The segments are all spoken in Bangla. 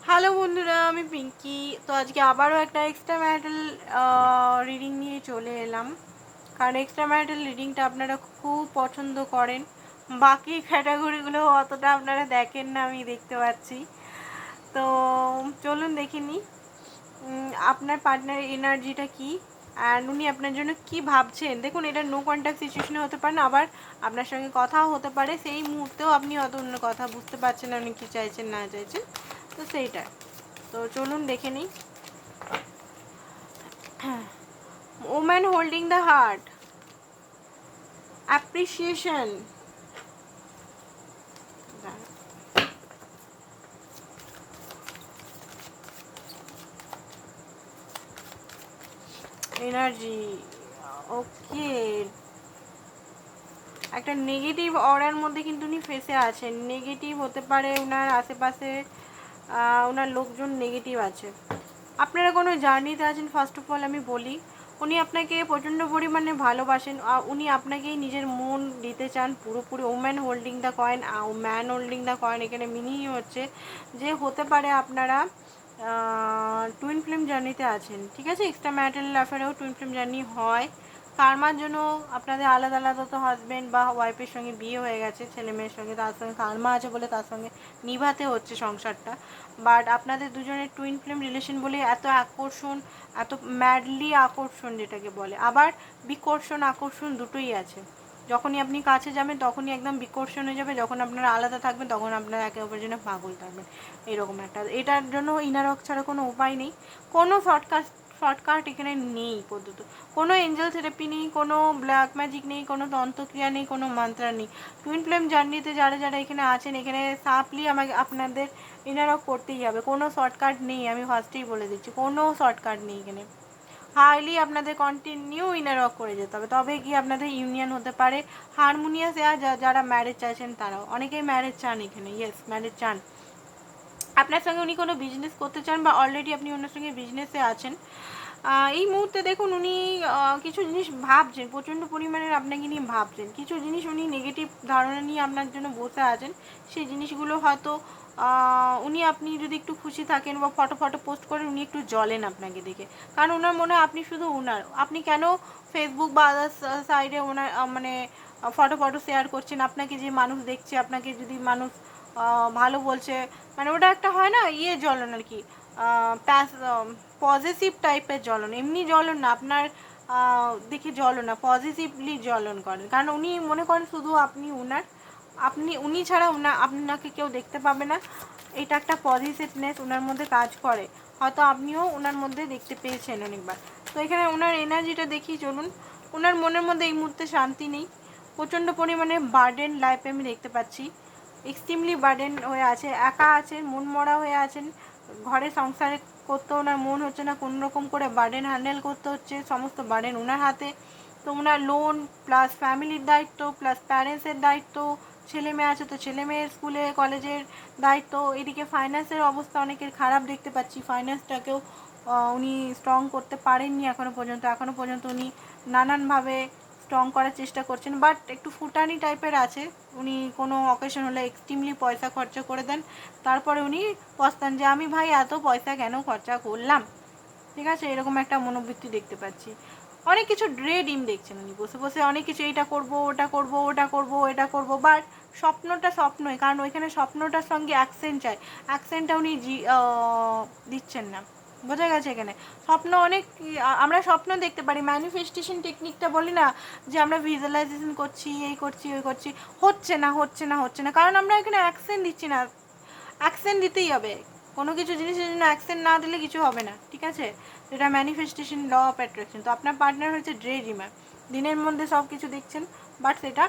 হ্যালো বন্ধুরা, আমি পিঙ্কি। তো আজকে আবারও একটা এক্সট্রা ম্যারিটাল রিডিং নিয়ে চলে এলাম, কারণ এক্সট্রা ম্যারিটাল রিডিংটা আপনারা খুব পছন্দ করেন। বাকি ক্যাটাগরিগুলো অতটা আপনারা দেখেন না, আমি দেখতে পাচ্ছি। তো চলুন দেখে নিই আপনার পার্টনারের এনার্জিটা কী, অ্যান্ড উনি আপনার জন্য কি ভাবছেন। দেখুন, এটা নো কন্ট্যাক্ট সিচুয়েশনে হতে পারে না, আবার আপনার সঙ্গে কথাও হতে পারে। সেই মুহূর্তেও আপনি অত অন্য কথা বুঝতে পারছেন না উনি কী চাইছেন না চাইছেন, তো সেইটা। তো চলুন দেখে নিই। Woman holding the heart, appreciation, energy. Okay, একটা নেগেটিভ অরার মধ্যে কিন্তু উনি ফেসে আছেন। নেগেটিভ হতে পারে ওনার আশেপাশে, ওনার লোকজন নেগেটিভ আছে। আপনারা কোনো জার্নিতে আছেন। ফার্স্ট অফ অল আমি বলি, উনি আপনাকে প্রচণ্ড পরিমাণে ভালোবাসেন। উনি আপনাকেই নিজের মন দিতে চান পুরোপুরি। Woman holding the coin, man holding the coin, এখানে মিনিং হচ্ছে যে হতে পারে আপনারা টুইন ফ্লেম জার্নিতে আছেন। ঠিক আছে, এক্সট্রা ম্যারিটাল অ্যাফেয়ারেও টুইন ফ্লেম জার্নি হয়। কার্মার জন্য আপনাদের আলাদা আলাদা তো হাজব্যান্ড বা ওয়াইফের সঙ্গে বিয়ে হয়ে গেছে, ছেলে মেয়ের সঙ্গে, তার সঙ্গে কার্মা আছে বলে তার সঙ্গে নিভাতে হচ্ছে সংসারটা। বাট আপনাদের দুজনের টুইন ফ্লেম রিলেশন বলে এত আকর্ষণ, এত ম্যাডলি আকর্ষণ যেটাকে বলে। আবার বিকর্ষণ আকর্ষণ দুটোই আছে। যখনই আপনি কাছে যাবেন তখনই একদম বিকর্ষণ হয়ে যাবে, যখন আপনারা আলাদা থাকবেন তখন আপনারা একে অপরের জন্য পাগল থাকবেন। এরকম একটা, এটার জন্য ইনারক ছাড়া কোনো উপায় নেই। কোনো শর্টকাট এখানে নেই পদ্ধতি। কোনো এঞ্জেল থেরাপি নেই, কোনো ব্ল্যাক ম্যাজিক নেই, কোনো তন্ত্রক্রিয়া নেই, কোনো মন্ত্র নেই। টুইন ফ্লেম জার্নিতে যারা যারা এখানে আছেন, এখানে সাপলি আমাকে আপনাদের ইনারক করতেই হবে। কোনো শর্টকাট নেই, আমি ফার্স্টেই বলে দিচ্ছি, কোনো শর্টকাট নেই এখানে। হাইলি আপনাদের কন্টিনিউ ইনারক করে যেতে হবে, তবে কি আপনাদের ইউনিয়ন হতে পারে হারমোনিয়াস। যারা ম্যারেজ চাইছেন তারাও, অনেকেই ম্যারেজ চান এখানে, ইয়েস ম্যারেজ চান। আপনার সঙ্গে উনি কোনো বিজনেস করতে চান বা অলরেডি আপনি ওনার সঙ্গে বিজনেসে আছেন। এই মুহূর্তে দেখুন উনি কিছু জিনিস ভাবছেন, প্রচণ্ড পরিমাণের আপনাকে নিয়ে ভাবছেন। কিছু জিনিস উনি নেগেটিভ ধারণা নিয়ে আপনার জন্য বসে আছেন। সেই জিনিসগুলো হয়তো উনি, আপনি যদি একটু খুশি থাকেন বা ফটো পোস্ট করেন, উনি একটু জ্বলেন আপনাকে দেখে। কারণ ওনার মনে হয় আপনি শুধু ওনার, আপনি কেন ফেসবুক বা আদার্স সাইডে ওনার মানে ফটো শেয়ার করছেন। আপনাকে যে মানুষ দেখছে, আপনাকে যদি মানুষ ভালো বলছে, মানে ওটা একটা হয় না জ্বলন আর কি, পজিটিভ টাইপের জ্বলন। এমনি জ্বলন না আপনার দেখে জ্বলন না, পজিটিভলি জ্বলন করেন। কারণ উনি মনে করেন শুধু আপনি ওনার, উনি ছাড়া আপনাকে কেউ দেখতে পাবে না। এটা একটা পজিটিভনেস ওনার মধ্যে কাজ করে, হয়তো আপনিও ওনার মধ্যে দেখতে পেয়েছেন অনেকবার। তো এখানে ওনার এনার্জিটা দেখি চলুন। ওনার মনের মধ্যে এই মুহূর্তে শান্তি নেই, প্রচণ্ড পরিমাণে বার্ডেন লাইফে আমি দেখতে পাচ্ছি। এক্সট্রিমলি বার্ডেন হয়ে আছে, একা আছেন, মন মরা হয়ে আছেন। ঘরে সংসারে করতেও ওনার মন হচ্ছে না, কোনো রকম করে বার্ডেন হ্যান্ডেল করতে হচ্ছে, সমস্ত বার্ডেন ওনার হাতে। তো ওনার লোন প্লাস ফ্যামিলির দায়িত্ব প্লাস প্যারেন্টসের দায়িত্ব, ছেলে মেয়ে আছে তো ছেলে মেয়ের স্কুলে কলেজের দায়িত্ব, এদিকে ফাইন্যান্সের অবস্থা অনেকের খারাপ দেখতে পাচ্ছি। ফাইন্যান্সটাকেও উনি স্ট্রং করতে পারেননি এখনও পর্যন্ত উনি নানানভাবে স্ট্রং করার চেষ্টা করছেন, বাট একটু ফুটানি টাইপের আছে। উনি কোনো অকেশন হলে এক্সট্রিমলি পয়সা খরচা করে দেন, তারপরে উনি পস্তান যে আমি ভাই এত পয়সা কেন খরচা করলাম। ঠিক আছে, এরকম একটা মনোবৃত্তি দেখতে পাচ্ছি। অনেক কিছু ড্রিম দেখছেন উনি বসে বসে, অনেক কিছু, এইটা করবো ওটা করবো ওটা করবো এটা করবো, বাট স্বপ্নটা স্বপ্নই। কারণ ওইখানে স্বপ্নটার সঙ্গে অ্যাকশন চাই, অ্যাকশনটা উনি দিচ্ছেন না। বোঝা গেছে? এখানে স্বপ্ন অনেক, আমরা স্বপ্ন দেখতে পারি, ম্যানিফেস্টেশন টেকনিকটা বলি না, যে আমরা ভিজুয়ালাইজেশন করছি, এই করছি ওই করছি, হচ্ছে না, কারণ আমরা এখানে অ্যাকশন দিচ্ছি না। অ্যাকশন দিতেই হবে, কোনো কিছু জিনিসের জন্য অ্যাকশন না দিলে কিছু হবে না। ঠিক আছে, যেটা ম্যানিফেস্টেশন ল অফ অ্যাট্রাকশন। তো আপনার পার্টনার হচ্ছে ড্রে ড্রিমার, দিনের মধ্যে সব কিছু দেখছেন, বাট সেটা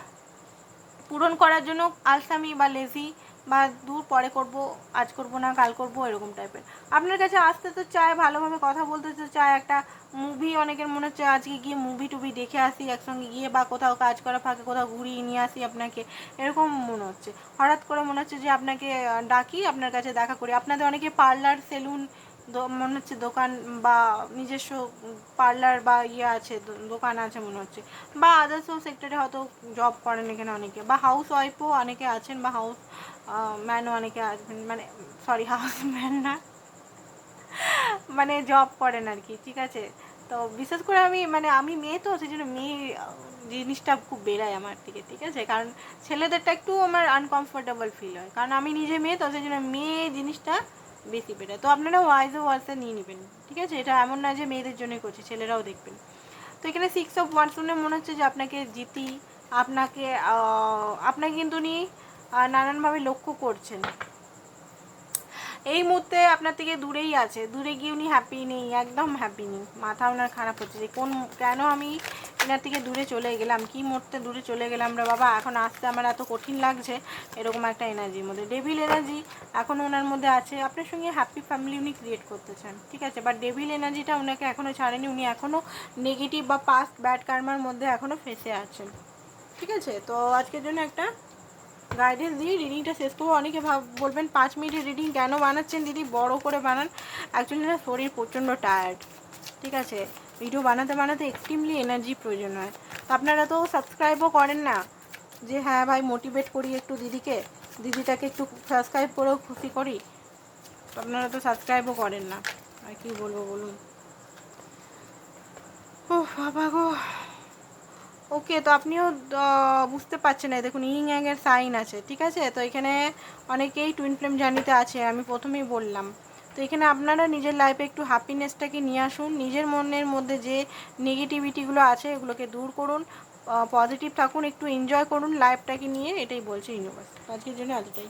পূরণ করার জন্য আলসামি বা লেজি বা দূর পরে করব, আজ করব না কাল করব, এরকম টাইপের। আপনার কাছে আসতে তো চায়, ভালোভাবে কথা বলতে তো চায়, একটা মুভি, অনেকের মনে হচ্ছে আজকে গিয়ে মুভি টুভি দেখে আসি একসঙ্গে গিয়ে, বা কোথাও কাজ করা ফাঁকে কোথাও ঘুরিয়ে নিয়ে আসি আপনাকে, এরকম মনে হচ্ছে। হঠাৎ করে মনে হচ্ছে যে আপনাকে ডাকি, আপনার কাছে দেখা করি। আপনাদের অনেকে পার্লার সেলুন মনে হচ্ছে দোকান বা নিজস্ব পার্লার বা ইয়ে আছে, দোকান আছে মনে হচ্ছে, বা আদার্সও সেক্টরে হয়তো জব করেন এখানে অনেকে, বা হাউস ওয়াইফও অনেকে আছেন, বা হাউস ম্যানও অনেকে আছেন, মানে সরি হাউস ম্যান না, মানে জব করেন আর কি, ঠিক আছে। তো বিশেষ করে আমি মেয়ে, তো সেই জন্য মেয়ে জিনিসটা খুব বেড়ায় আমার থেকে, ঠিক আছে, কারণ ছেলেদেরটা একটু আমার আনকমফোর্টেবল ফিল হয়, কারণ আমি নিজে মেয়ে, তো সেই জন্য মেয়ে জিনিসটা বেশি বেড়ায়। তো আপনারা ওয়াইজও ওয়ার্ডসে নিয়ে নেবেন, ঠিক আছে, এটা এমন না যে মেয়েদের জন্যই করছি, ছেলেরাও দেখবেন। তো এখানে 6 অফ ওয়ান্ডস শুনে মনে হচ্ছে যে আপনাকে জিতি, আপনাকে আপনাকে কিন্তু উনি নানানভাবে লক্ষ্য করছেন, এই মুহূর্তে আপনার থেকে দূরেই আছে, দূরে গিয়ে উনি হ্যাপি নেই, একদম হ্যাপি নেই, মাথা ওনার খারাপ হচ্ছে যে কেন আমি এনার থেকে দূরে চলে গেলাম, কি মুহূর্তে দূরে চলে গেলাম রে বাবা, এখন আসতে আমার এত কঠিন লাগছে, এরকম একটা এনার্জির মধ্যে, ডেভিল এনার্জি এখনও ওনার মধ্যে আছে, আপনার সঙ্গে হ্যাপি ফ্যামিলি উনি ক্রিয়েট করতে চান, ঠিক আছে, বাট ডেভিল এনার্জিটা ওনাকে এখনও ছাড়েনি, উনি এখনও নেগেটিভ বা পাস্ট ব্যাড কার্মার মধ্যে এখনও ফেসে আছেন, ঠিক আছে। তো আজকের জন্য একটা গাইডেন্স দিয়ে রিডিংটা শেষ করবো। অনেকে বলবেন 5 মিনিটের রিডিং কেন বানাচ্ছেন দিদি, বড় করে বানান, অ্যাকচুয়ালি না শরীর প্রচণ্ড টায়ার্ড, ঠিক আছে, ভিডিও বানাতে বানাতে এক্সট্রিমলি এনার্জি প্রয়োজন হয়। তো আপনারা তো সাবস্ক্রাইবও করেন না, যে হ্যাঁ ভাই মোটিভেট করি একটু দিদিটাকে একটু সাবস্ক্রাইব করেও খুশি করি, তো আপনারা তো সাবস্ক্রাইবও করেন না, আর কি বলবো বলুন। ও বাবা গো, ওকে, তো আপনিও বুঝতে পারছেন না, দেখুন ইং এর সাইন আছে, ঠিক আছে, তো এখানে অনেকেই টুইন ফ্লেম জার্নিতে আছে, আমি প্রথমেই বললাম। তো এখানে আপনারা নিজের লাইফে একটু হ্যাপিনেসটাকে নিয়ে আসুন, নিজের মনের মধ্যে যে নেগেটিভিটিগুলো আছে এগুলোকে দূর করুন, পজিটিভ থাকুন, একটু এনজয় করুন লাইফটাকে নিয়ে, এটাই বলছে ইউনিভার্স। আজকের জন্য এতটাই।